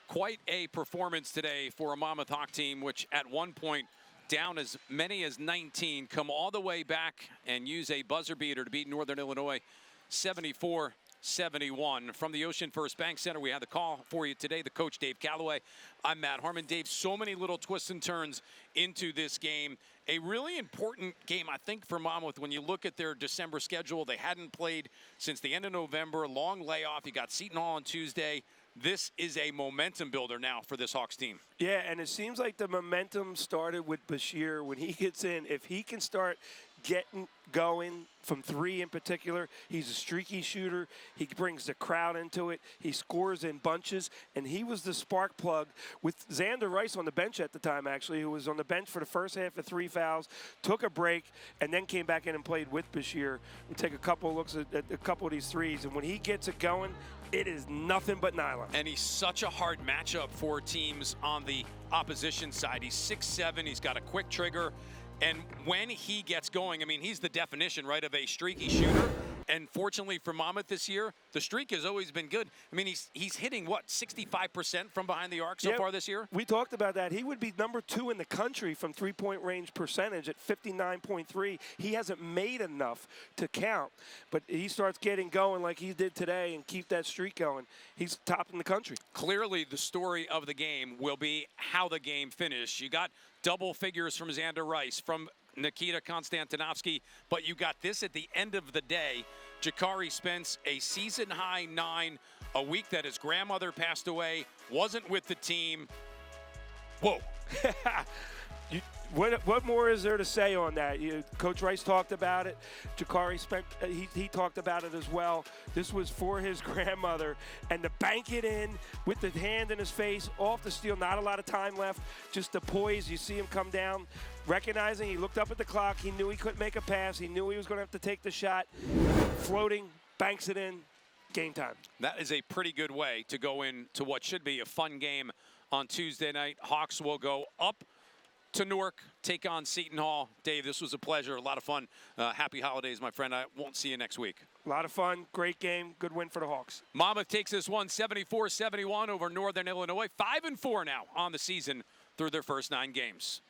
Quite a performance today for a Monmouth Hawk team, which at one point down as many as 19, come all the way back and use a buzzer beater to beat Northern Illinois 74-71. From the Ocean First Bank Center, we had the call for you today. The coach, Dave Calloway. I'm Matt Harmon. Dave, so many little twists and turns into this game. A really important game, I think, for Monmouth. When you look at their December schedule, they hadn't played since the end of November. Long layoff. You got Seton Hall on Tuesday. This is a momentum builder now for this Hawks team. Yeah, and it seems like the momentum started with Bashir when he gets in. If he can start getting going from three in particular, he's a streaky shooter. He brings the crowd into it. He scores in bunches, and he was the spark plug with Xander Rice on the bench at the time, actually, who was on the bench for the first half of 3 fouls, took a break, and then came back in and played with Bashir. We take a couple of looks at a couple of these threes, and when he gets it going, it is nothing but nylon. And he's such a hard matchup for teams on the opposition side. He's 6'7", he's got a quick trigger. And when he gets going, I mean, he's the definition, right, of a streaky shooter. And fortunately for Monmouth this year, the streak has always been good. I mean, he's hitting, what, 65% from behind the arc so far this year? We talked about that. He would be number 2 in the country from three-point range percentage at 59.3. He hasn't made enough to count, but he starts getting going like he did today and keep that streak going. He's top in the country. Clearly, the story of the game will be how the game finished. You got double figures from Xander Rice, from Nikita Konstantinovsky, but you got this at the end of the day. Jakari Spence, a season-high 9, a week that his grandmother passed away, wasn't with the team. Whoa. What more is there to say on that? Coach Rice talked about it. Jakari Spence, he talked about it as well. This was for his grandmother. And to bank it in with the hand in his face, off the steal, not a lot of time left, just the poise. You see him come down, recognizing he looked up at the clock. He knew he couldn't make a pass. He knew he was going to have to take the shot. Floating, banks it in, game time. That is a pretty good way to go into what should be a fun game on Tuesday night. Hawks will go up to Newark, take on Seton Hall. Dave, this was a pleasure, a lot of fun. Happy holidays, my friend. I won't see you next week. A lot of fun, great game, good win for the Hawks. Monmouth takes this one 74-71 over Northern Illinois. 5-4 now on the season through their first 9 games.